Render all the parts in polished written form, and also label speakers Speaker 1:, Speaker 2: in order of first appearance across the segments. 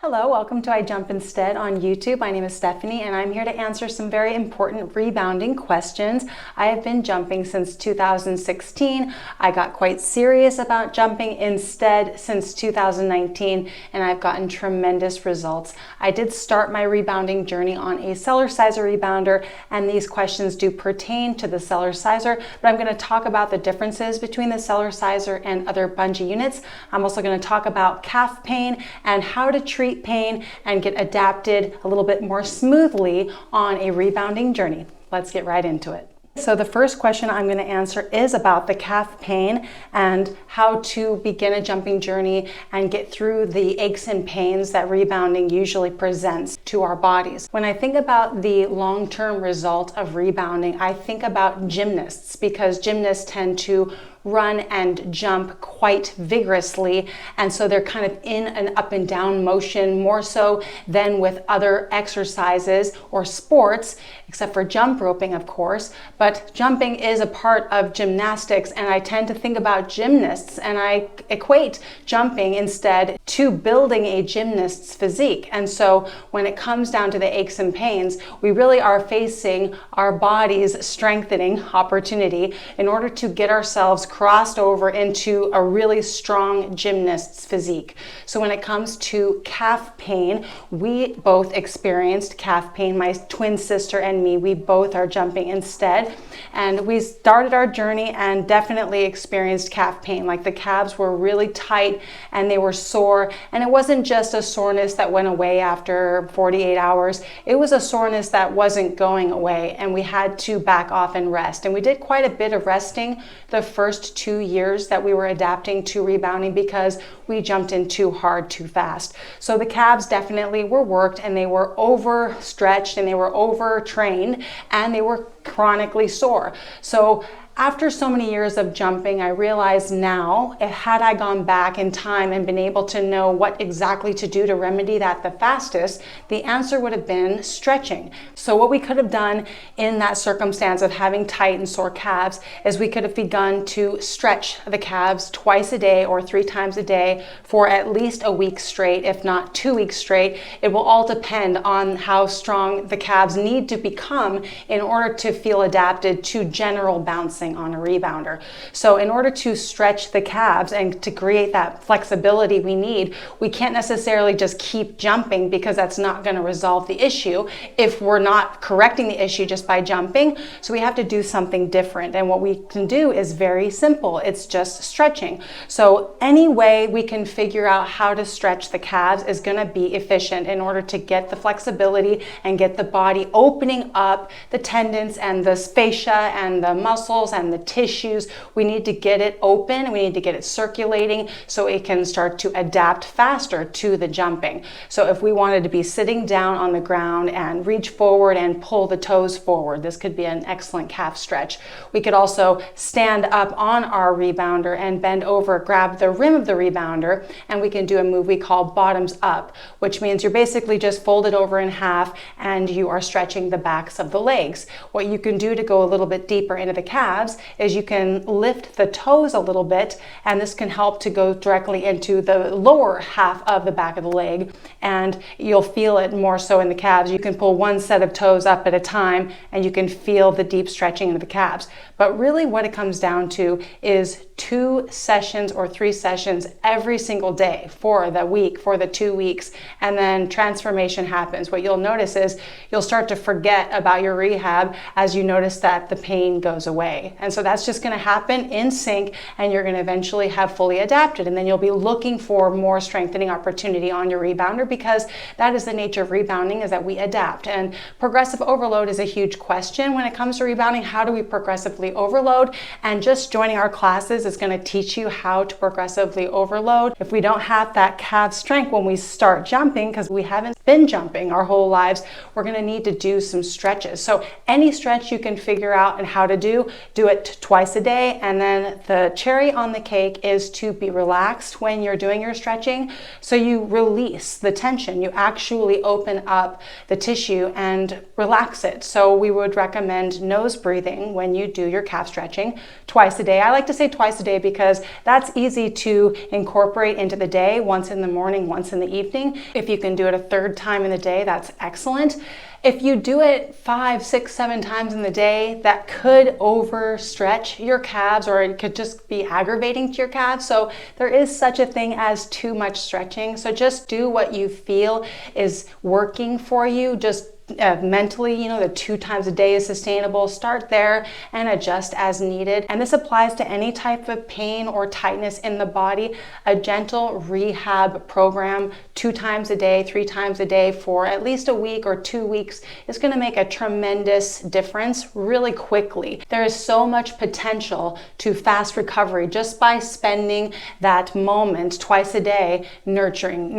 Speaker 1: Hello, welcome to I Jump Instead on YouTube. My name is Stephanie and I'm here to answer some very important rebounding questions. I have been jumping since 2016. I got quite serious about jumping instead since 2019 and I've gotten tremendous results. I did start my rebounding journey on a Cellerciser rebounder and these questions do pertain to the Cellerciser, but I'm going to talk about the differences between the Cellerciser and other bungee units. I'm also going to talk about calf pain and how to treat pain and get adapted a little bit more smoothly on a rebounding journey. Let's get right into it. So the first question I'm going to answer is about the calf pain and how to begin a jumping journey and get through the aches and pains that rebounding usually presents to our bodies. When I think about the long-term result of rebounding, I think about gymnasts because gymnasts tend to run and jump quite vigorously, and so they're kind of in an up and down motion more so than with other exercises or sports, except for jump roping, of course. But jumping is a part of gymnastics, and I tend to think about gymnasts and I equate jumping instead to building a gymnast's physique. And so when it comes down to the aches and pains, we really are facing our body's strengthening opportunity in order to get ourselves crossed over into a really strong gymnast's physique. So when it comes to calf pain, we both experienced calf pain. My twin sister and me, we both are jumping instead. And we started our journey and definitely experienced calf pain. Like the calves were really tight and they were sore. And it wasn't just a soreness that went away after 48 hours. It was a soreness that wasn't going away and we had to back off and rest. And we did quite a bit of resting the first 2 years that we were adapting to rebounding because we jumped in too hard too fast. So the calves definitely were worked and they were overstretched and they were overtrained and they were chronically sore. So after so many years of jumping, I realize now, had I gone back in time and been able to know what exactly to do to remedy that the fastest, the answer would have been stretching. So what we could have done in that circumstance of having tight and sore calves is we could have begun to stretch the calves twice a day or 3 times a day for at least a week straight, if not 2 weeks straight. It will all depend on how strong the calves need to become in order to feel adapted to general bouncing on a rebounder. So in order to stretch the calves and to create that flexibility we need, we can't necessarily just keep jumping because that's not going to resolve the issue if we're not correcting the issue just by jumping. So we have to do something different. And what we can do is very simple. It's just stretching. So any way we can figure out how to stretch the calves is going to be efficient in order to get the flexibility and get the body opening up the tendons and the fascia and the muscles and the tissues. We need to get it open. We need to get it circulating so it can start to adapt faster to the jumping. So if we wanted to be sitting down on the ground and reach forward and pull the toes forward, this could be an excellent calf stretch. We could also stand up on our rebounder and bend over, grab the rim of the rebounder, and we can do a move we call bottoms up, which means you're basically just folded over in half and you are stretching the backs of the legs. What you can do to go a little bit deeper into the calves is you can lift the toes a little bit, and this can help to go directly into the lower half of the back of the leg, and you'll feel it more so in the calves. You can pull one set of toes up at a time and you can feel the deep stretching into the calves. But really what it comes down to is 2 sessions or 3 sessions every single day for the week, for the 2 weeks, and then transformation happens. What you'll notice is you'll start to forget about your rehab as you notice that the pain goes away. And so that's just going to happen in sync and you're going to eventually have fully adapted, and then you'll be looking for more strengthening opportunity on your rebounder because that is the nature of rebounding, is that we adapt. And progressive overload is a huge question when it comes to rebounding. How do we progressively overload? And just joining our classes is going to teach you how to progressively overload. If we don't have that calf strength when we start jumping, because we haven't been jumping our whole lives, we're going to need to do some stretches. So any stretch you can figure out and how to do do it twice a day. And then the cherry on the cake is to be relaxed when you're doing your stretching. So you release the tension, you actually open up the tissue and relax it. So we would recommend nose breathing when you do your calf stretching twice a day. I like to say twice a day because that's easy to incorporate into the day, once in the morning, once in the evening. If you can do it a third time in the day, that's excellent. If you do it 5, 6, 7 times in the day, that could overstretch your calves, or it could just be aggravating to your calves. So there is such a thing as too much stretching. So just do what you feel is working for you. Just mentally, the 2 times a day is sustainable. Start there and adjust as needed. And this applies to any type of pain or tightness in the body. A gentle rehab program 2 times a day, 3 times a day for at least a week or 2 weeks is going to make a tremendous difference really quickly. There is so much potential to fast recovery just by spending that moment twice a day nurturing.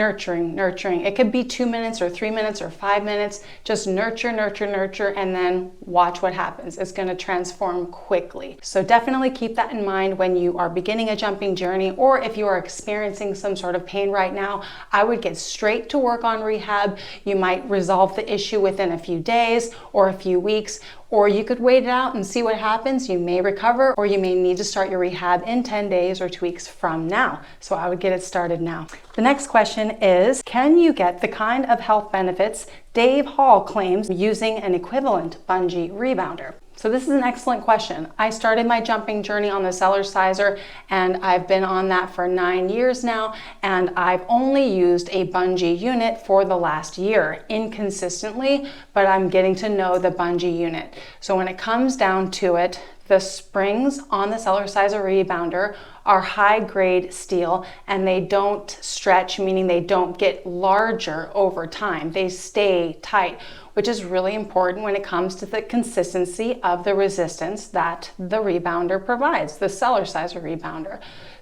Speaker 1: It could be 2 minutes or 3 minutes or 5 minutes. Just nurture, and then watch what happens. It's going to transform quickly. So definitely keep that in mind when you are beginning a jumping journey, or if you are experiencing some sort of pain right now, I would get straight to work on rehab. You might resolve the issue within a few days or a few weeks, or you could wait it out and see what happens. You may recover, or you may need to start your rehab in 10 days or 2 weeks from now. So I would get it started now. The next question is, can you get the kind of health benefits Dave Hall claims using an equivalent bungee rebounder? So this is an excellent question. I started my jumping journey on the Cellerciser, and I've been on that for 9 years now, and I've only used a bungee unit for the last year, inconsistently, but I'm getting to know the bungee unit. So when it comes down to it, the springs on the Cellerciser rebounder are high-grade steel, and they don't stretch, meaning they don't get larger over time. They stay tight, which is really important when it comes to the consistency of the resistance that the rebounder provides, the Cellerciser rebounder.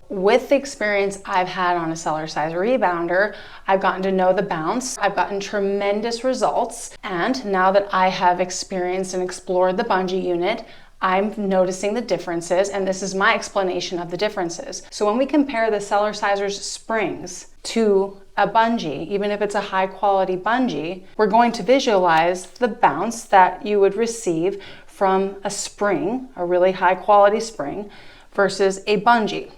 Speaker 1: With the experience I've had on a Cellerciser rebounder, I've gotten to know the bounce. I've gotten tremendous results. And now that I have experienced and explored the bungee unit, I'm noticing the differences, and this is my explanation of the differences. So when we compare the Cellerciser's springs to a bungee, even if it's a high quality bungee, we're going to visualize the bounce that you would receive from a spring, a really high quality spring, versus a bungee.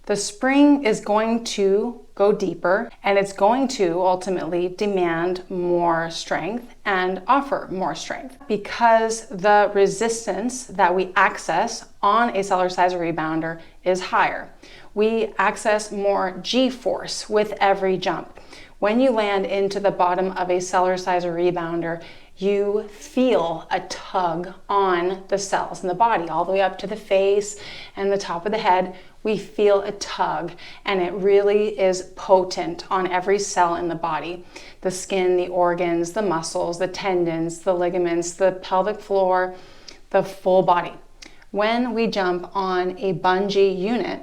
Speaker 1: The spring is going to go deeper, and it's going to ultimately demand more strength and offer more strength because the resistance that we access on a Cellerciser rebounder is higher. We access more G-force with every jump. When you land into the bottom of a Cellerciser rebounder, you feel a tug on the cells in the body, all the way up to the face and the top of the head. We feel a tug, and it really is potent on every cell in the body. The skin, the organs, the muscles, the tendons, the ligaments, the pelvic floor, the full body. When we jump on a bungee unit,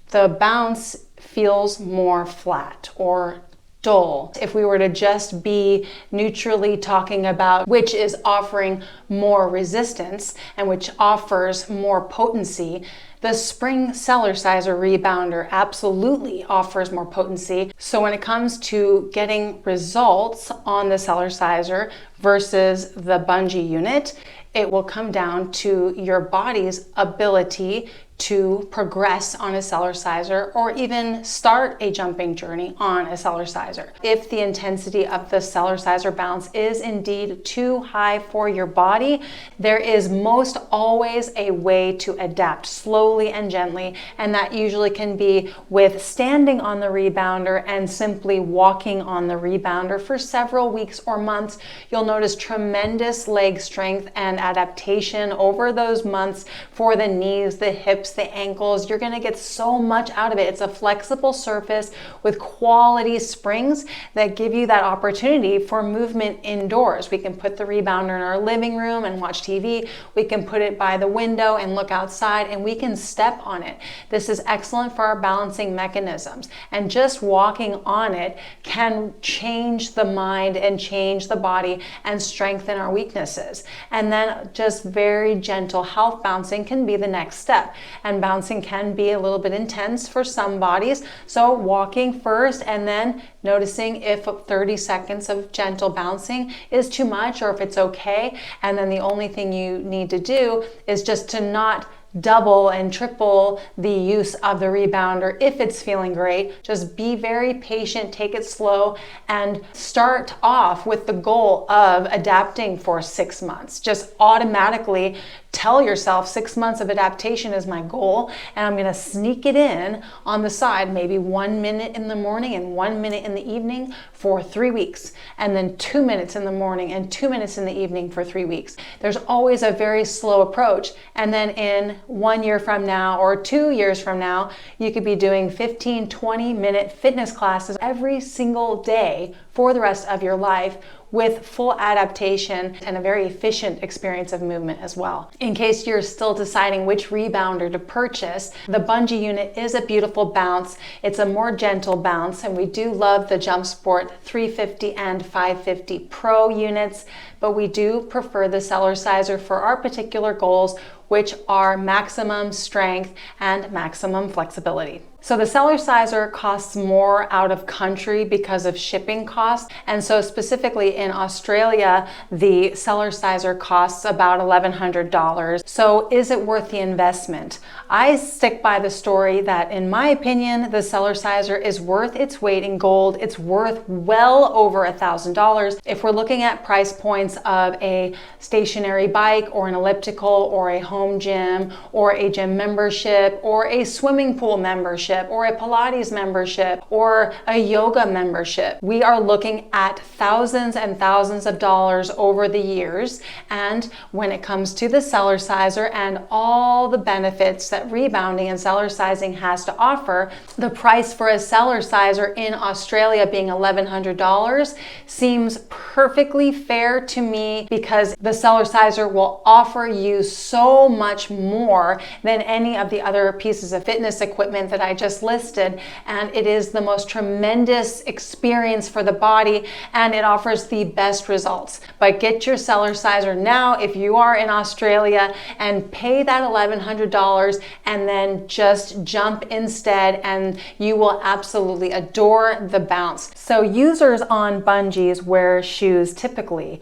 Speaker 1: the bounce feels more flat or dull. If we were to just be neutrally talking about which is offering more resistance and which offers more potency, the spring Cellerciser rebounder absolutely offers more potency. So when it comes to getting results on the Cellerciser versus the bungee unit, it will come down to your body's ability to progress on a Cellerciser or even start a jumping journey on a Cellerciser. If the intensity of the Cellerciser bounce is indeed too high for your body, there is most always a way to adapt slowly and gently, and that usually can be with standing on the rebounder and simply walking on the rebounder for several weeks or months. You'll notice tremendous leg strength and adaptation over those months for the knees, the hips, wrists, the ankles. You're gonna get so much out of it. It's a flexible surface with quality springs that give you that opportunity for movement indoors. We can put the rebounder in our living room and watch TV. We can put it by the window and look outside, and we can step on it. This is excellent for our balancing mechanisms. And just walking on it can change the mind and change the body and strengthen our weaknesses. And then just very gentle health bouncing can be the next step. And bouncing can be a little bit intense for some bodies. So walking first and then noticing if 30 seconds of gentle bouncing is too much or if it's okay. And then the only thing you need to do is just to not double and triple the use of the rebounder if it's feeling great. Just be very patient, take it slow, and start off with the goal of adapting for 6 months. Just automatically tell yourself 6 months of adaptation is my goal, and I'm gonna sneak it in on the side, maybe 1 minute in the morning and 1 minute in the evening for 3 weeks, and then 2 minutes in the morning and 2 minutes in the evening for 3 weeks. There's always a very slow approach, and then in 1 year from now or 2 years from now, you could be doing 15, 20-minute fitness classes every single day for the rest of your life with full adaptation and a very efficient experience of movement as well. In case you're still deciding which rebounder to purchase, the bungee unit is a beautiful bounce. It's a more gentle bounce, and we do love the JumpSport 350 and 550 Pro units, but we do prefer the Cellerciser for our particular goals, which are maximum strength and maximum flexibility. So the Cellerciser costs more out of country because of shipping costs. And so specifically in Australia, the Cellerciser costs about $1,100. So is it worth the investment? I stick by the story that in my opinion, the Cellerciser is worth its weight in gold. It's worth well over $1,000. If we're looking at price points of a stationary bike or an elliptical or a home gym or a gym membership or a swimming pool membership or a Pilates membership or a yoga membership, we are looking at thousands and thousands of dollars over the years. And when it comes to the Cellerciser and all the benefits that rebounding and Cellercising has to offer, the price for a Cellerciser in Australia being $1,100 seems perfectly fair to me, because the Cellerciser will offer you so much more than any of the other pieces of fitness equipment that I just listed, and it is the most tremendous experience for the body, and it offers the best results. But get your Cellerciser now if you are in Australia, and pay that $1,100 and then just jump instead, and you will absolutely adore the bounce. So users on bungees wear shoes typically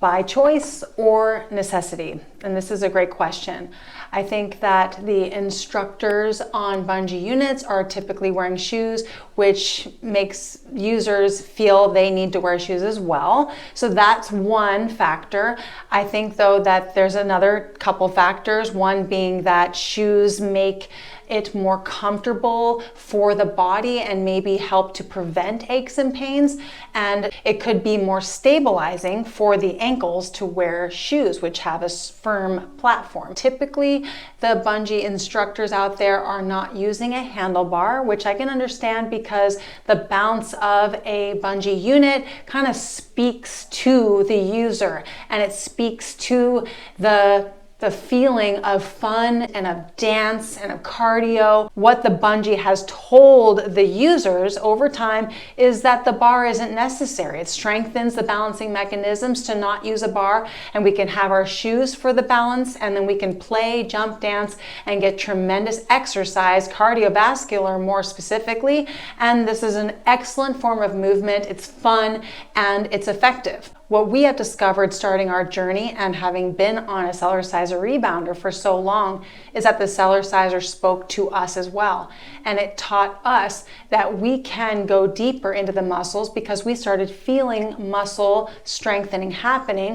Speaker 1: by choice or necessity? And this is a great question. I think that the instructors on bungee units are typically wearing shoes, which makes users feel they need to wear shoes as well. So that's one factor. I think though that there's another couple factors, one being that shoes make it more comfortable for the body and maybe help to prevent aches and pains. And it could be more stabilizing for the ankles to wear shoes, which have a firm platform. Typically, the bungee instructors out there are not using a handlebar, which I can understand because the bounce of a bungee unit kind of speaks to the user, and it speaks to the feeling of fun and of dance and of cardio. What the bungee has told the users over time is that the bar isn't necessary. It strengthens the balancing mechanisms to not use a bar, and we can have our shoes for the balance, and then we can play, jump, dance, and get tremendous exercise, cardiovascular more specifically. And this is an excellent form of movement. It's fun and it's effective. What we have discovered starting our journey and having been on a Cellerciser rebounder for so long is that the Cellerciser spoke to us as well. And it taught us that we can go deeper into the muscles because we started feeling muscle strengthening happening.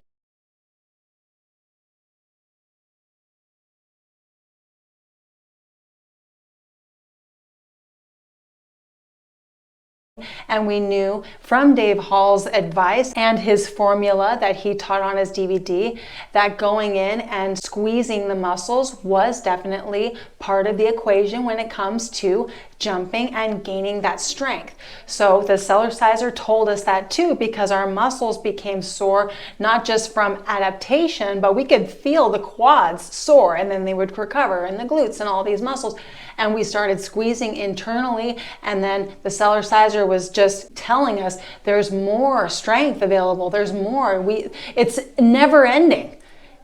Speaker 1: And we knew from Dave Hall's advice and his formula that he taught on his DVD that going in and squeezing the muscles was definitely part of the equation when it comes to jumping and gaining that strength. So the Cellerciser told us that too, because our muscles became sore, not just from adaptation, but we could feel the quads sore and then they would recover, and the glutes and all these muscles. And we started squeezing internally, and then the Cellerciser was just telling us there's more strength available, there's more. It's never ending.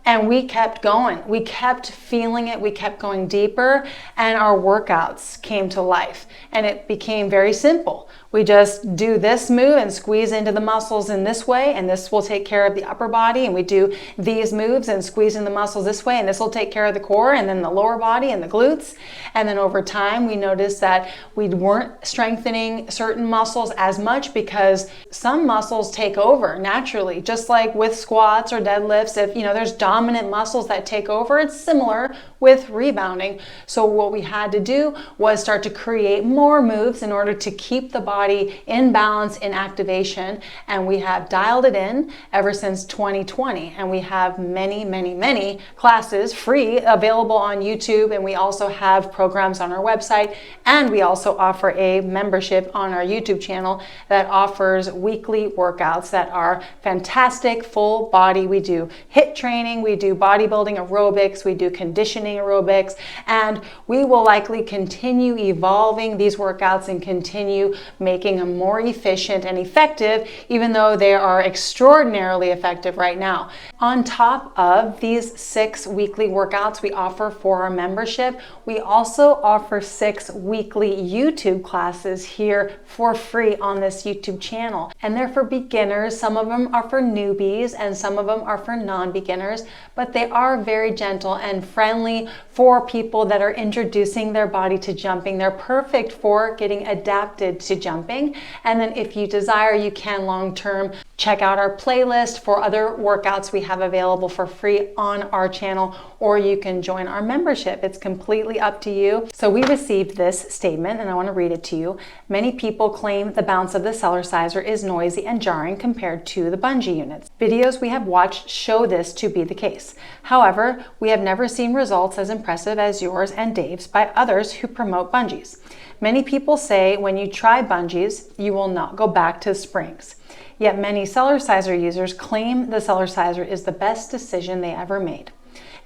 Speaker 1: And we kept going. We kept feeling it. We kept going deeper, and our workouts came to life. And it became very simple. We just do this move and squeeze into the muscles in this way, and this will take care of the upper body. And we do these moves and squeeze in the muscles this way, and this will take care of the core and then the lower body and the glutes. And then over time, we noticed that we weren't strengthening certain muscles as much because some muscles take over naturally, just like with squats or deadlifts. If there's dominant muscles that take over, it's similar with rebounding. So what we had to do was start to create more moves in order to keep the body in balance, in activation, and we have dialed it in ever since 2020. And we have many classes free available on YouTube, and we also have programs on our website, and we also offer a membership on our YouTube channel that offers weekly workouts that are fantastic, full body. We do HIIT training, we do bodybuilding aerobics, we do conditioning aerobics, and we will likely continue evolving these workouts and continue making them more efficient and effective, even though they are extraordinarily effective right now. On top of these 6 weekly workouts we offer for our membership, we also offer 6 weekly YouTube classes here for free on this YouTube channel. And they're for beginners. Some of them are for newbies and some of them are for non-beginners, but they are very gentle and friendly for people that are introducing their body to jumping. They're perfect for getting adapted to jumping. And then if you desire, you can long-term check out our playlist for other workouts we have available for free on our channel, or you can join our membership. It's completely up to you. So we received this statement, and I want to read it to you. Many people claim the bounce of the Cellerciser is noisy and jarring compared to the bungee units. Videos we have watched show this to be the case. However, we have never seen results as impressive as yours and Dave's by others who promote bungees. Many people say when you try bungees, you will not go back to springs. Yet many Cellerciser users claim the Cellerciser is the best decision they ever made.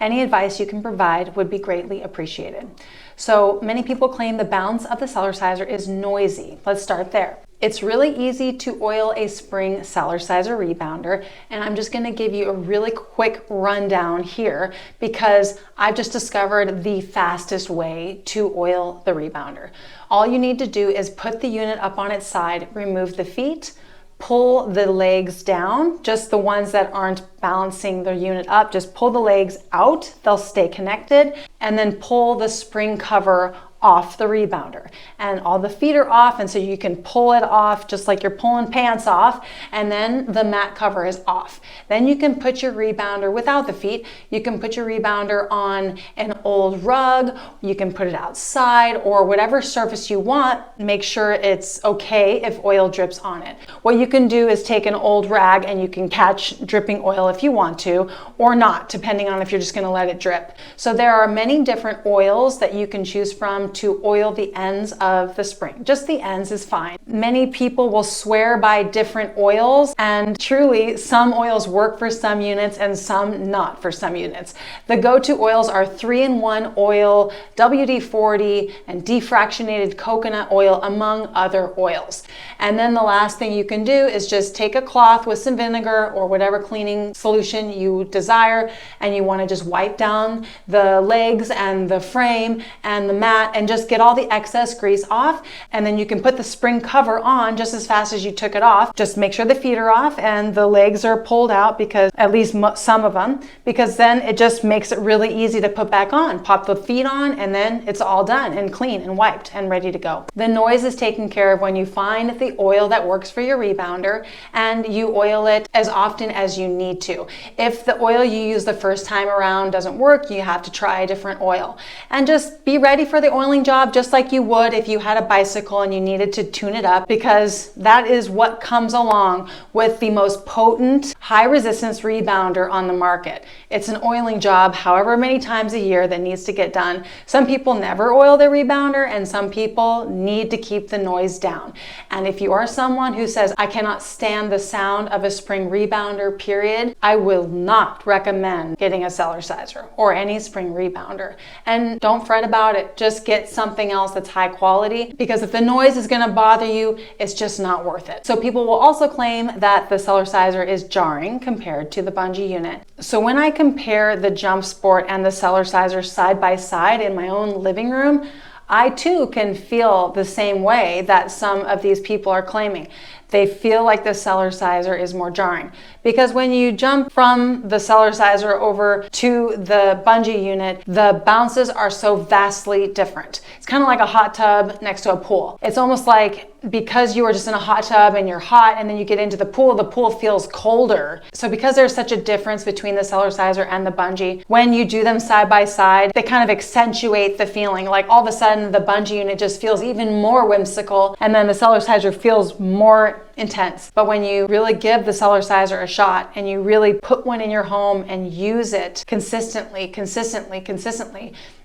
Speaker 1: Any advice you can provide would be greatly appreciated. So many people claim the bounce of the Cellerciser is noisy. Let's start there. It's really easy to oil a spring Cellerciser rebounder, and I'm just going to give you a really quick rundown here because I've just discovered the fastest way to oil the rebounder. All you need to do is put the unit up on its side, remove the feet, pull the legs down, just the ones that aren't balancing the unit up, just pull the legs out, they'll stay connected, and then pull the spring cover off the rebounder. And all the feet are off, and so you can pull it off just like you're pulling pants off, and then the mat cover is off. Then you can put your rebounder without the feet. You can put your rebounder on an old rug, you can put it outside, or whatever surface you want. Make sure it's okay if oil drips on it. What you can do is take an old rag and you can catch dripping oil if you want to, or not, depending on if you're just going to let it drip. So there are many different oils that you can choose from to oil the ends of the spring. Just the ends is fine. Many people will swear by different oils, and truly some oils work for some units and some not for some units. The go-to oils are 3-in-1 oil, WD-40, and defractionated coconut oil, among other oils. And then the last thing you can do is just take a cloth with some vinegar or whatever cleaning solution you desire, and you want to just wipe down the legs and the frame and the mat and just get all the excess grease off. And then you can put the spring cover on just as fast as you took it off. Just make sure the feet are off and the legs are pulled out, because at least some of them, because then it just makes it really easy to put back on. Pop the feet on and then it's all done and clean and wiped and ready to go. The noise is taken care of when you find the oil that works for your rebounder and you oil it as often as you need to. If the oil you use the first time around doesn't work, you have to try a different oil. And just be ready for the oil oiling job just like you would if you had a bicycle and you needed to tune it up, because that is what comes along with the most potent high resistance rebounder on the market. It's an oiling job however many times a year that needs to get done. Some people never oil their rebounder, and some people need to keep the noise down. And if you are someone who says, I cannot stand the sound of a spring rebounder, period, I will not recommend getting a Cellerciser or any spring rebounder. And don't fret about it. Just get something else that's high quality, because if the noise is going to bother you, it's just not worth it. So people will also claim that the Cellerciser is jarring compared to the bungee unit. So when I compare the JumpSport and the Cellerciser side by side in my own living room, I too can feel the same way that some of these people are claiming. They feel like the Cellerciser is more jarring, because when you jump from the Cellerciser over to the bungee unit, the bounces are so vastly different. It's kind of like a hot tub next to a pool. It's almost like, because you are just in a hot tub and you're hot, and then you get into the pool feels colder. So because there's such a difference between the Cellerciser and the bungee, when you do them side by side, they kind of accentuate the feeling. Like all of a sudden the bungee unit just feels even more whimsical, and then the Cellerciser feels more intense. But when you really give the Cellerciser a shot and you really put one in your home and use it consistently,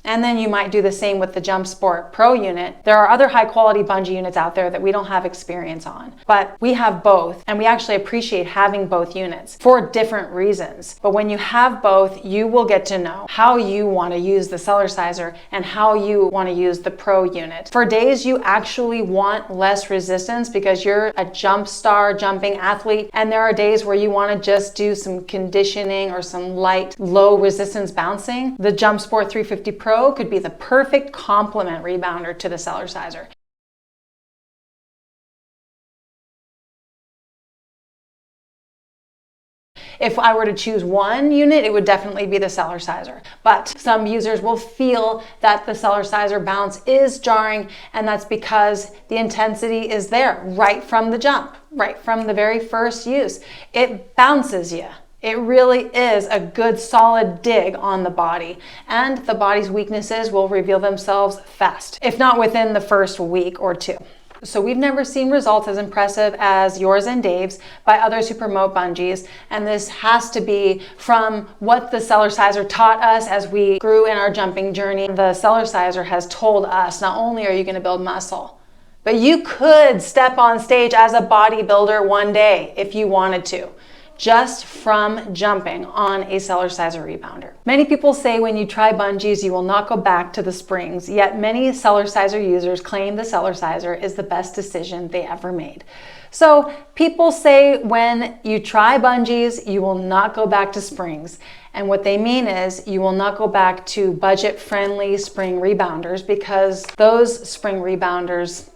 Speaker 1: and then you might do the same with the JumpSport Pro unit. There are other high quality bungee units out there that we don't have experience on, but we have both, and we actually appreciate having both units for different reasons. But when you have both, you will get to know how you want to use the Cellerciser and how you want to use the Pro unit. For days you actually want less resistance because you're a jump star jumping athlete, and there are days where you want to just do some conditioning or some light low resistance bouncing, the JumpSport 350 Pro could be the perfect complement rebounder to the Cellerciser. If I were to choose one unit, it would definitely be the Cellerciser. But some users will feel that the Cellerciser bounce is jarring, and that's because the intensity is there right from the jump, right from the very first use. It bounces you. It really is a good solid dig on the body, and the body's weaknesses will reveal themselves fast, if not within the first week or two. So we've never seen results as impressive as yours and Dave's by others who promote bungees, and this has to be from what the Cellerciser taught us as we grew in our jumping journey. The Cellerciser has told us, not only are you going to build muscle, but you could step on stage as a bodybuilder one day if you wanted to, just from jumping on a Cellerciser rebounder. Many people say when you try bungees, you will not go back to the springs, yet many Cellerciser users claim the Cellerciser is the best decision they ever made. So people say when you try bungees, you will not go back to springs. And what they mean is you will not go back to budget-friendly spring rebounders, because those spring rebounders,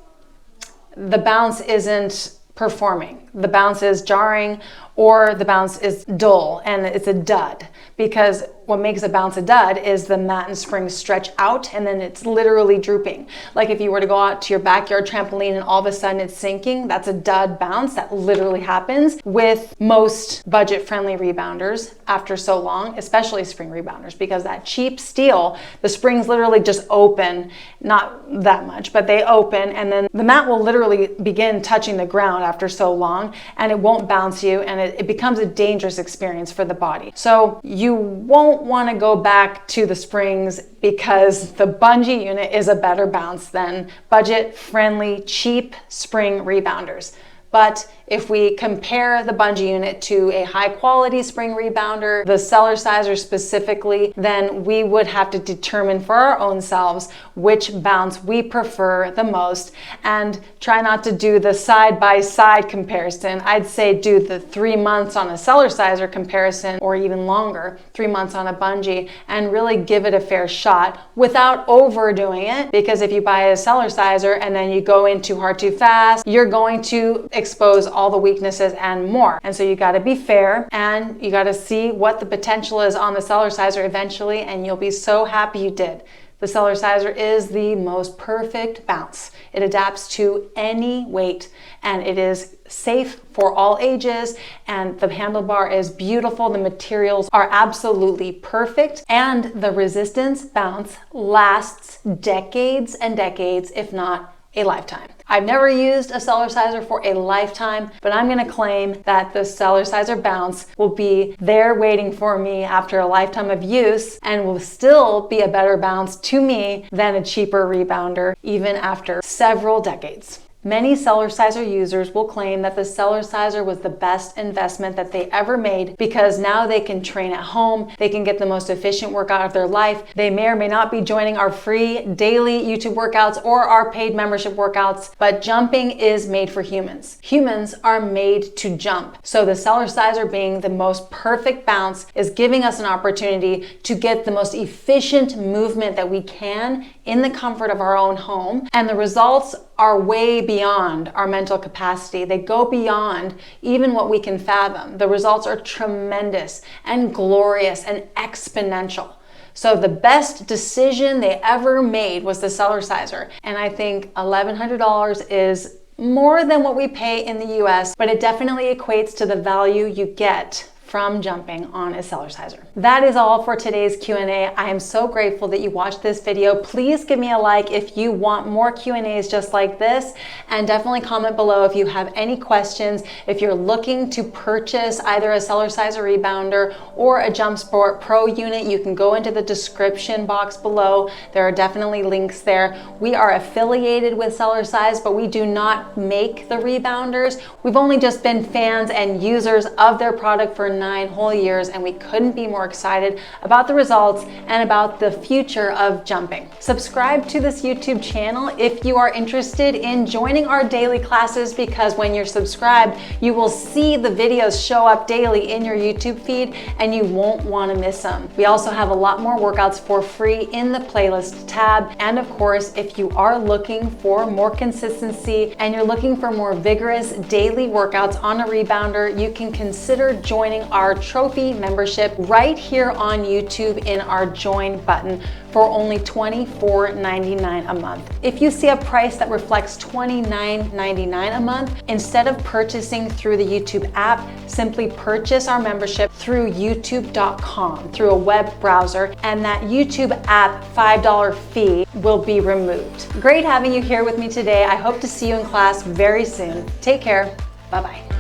Speaker 1: the bounce isn't performing. The bounce is jarring, or the bounce is dull and it's a dud, because what makes a bounce a dud is the mat and spring stretch out and then it's literally drooping. Like if you were to go out to your backyard trampoline and all of a sudden it's sinking, that's a dud bounce. That literally happens with most budget-friendly rebounders after so long, especially spring rebounders, because that cheap steel, the springs literally just open, not that much, but they open, and then the mat will literally begin touching the ground after so long, and it won't bounce you, and it becomes a dangerous experience for the body. So you won't want to go back to the springs, because the bungee unit is a better bounce than budget-friendly, cheap spring rebounders. But if we compare the bungee unit to a high-quality spring rebounder, the Cellerciser specifically, then we would have to determine for our own selves which bounce we prefer the most, and try not to do the side-by-side comparison. I'd say do the 3 months on a Cellerciser comparison, or even longer, 3 months on a bungee, and really give it a fair shot without overdoing it, because if you buy a Cellerciser and then you go in too hard too fast, you're going to expose all the weaknesses and more. And so you got to be fair, and you got to see what the potential is on the Cellerciser eventually, and you'll be so happy you did. The Cellerciser is the most perfect bounce. It adapts to any weight and it is safe for all ages, and the handlebar is beautiful. The materials are absolutely perfect and the resistance bounce lasts decades and decades, if not a lifetime. I've never used a Cellerciser for a lifetime, but I'm gonna claim that the Cellerciser bounce will be there waiting for me after a lifetime of use and will still be a better bounce to me than a cheaper rebounder, even after several decades. Many Cellerciser users will claim that the Cellerciser was the best investment that they ever made because now they can train at home, they can get the most efficient workout of their life. They may or may not be joining our free daily YouTube workouts or our paid membership workouts, but jumping is made for humans. Humans are made to jump. So the Cellerciser, being the most perfect bounce, is giving us an opportunity to get the most efficient movement that we can in the comfort of our own home. And the results are way beyond our mental capacity. They go beyond even what we can fathom. The results are tremendous and glorious and exponential. So the best decision they ever made was the Cellerciser. And I think $1,100 is more than what we pay in the US, but it definitely equates to the value you get from jumping on a Cellerciser. That is all for today's Q&A. I am so grateful that you watched this video. Please give me a like if you want more Q&As just like this, and definitely comment below if you have any questions. If you're looking to purchase either a Cellerciser rebounder or a JumpSport Pro unit, you can go into the description box below. There are definitely links there. We are affiliated with Cellerciser, but we do not make the rebounders. We've only just been fans and users of their product for 9 whole years, and we couldn't be more excited about the results and about the future of jumping. Subscribe to this YouTube channel if you are interested in joining our daily classes, because when you're subscribed, you will see the videos show up daily in your YouTube feed and you won't want to miss them. We also have a lot more workouts for free in the playlist tab. And of course, if you are looking for more consistency and you're looking for more vigorous daily workouts on a rebounder, you can consider joining our trophy membership right here on YouTube in our join button for only $24.99 a month. If you see a price that reflects $29.99 a month, instead of purchasing through the YouTube app, simply purchase our membership through youtube.com through a web browser, and that YouTube app $5 fee will be removed. Great having you here with me today. I hope to see you in class very soon. Take care. Bye-bye.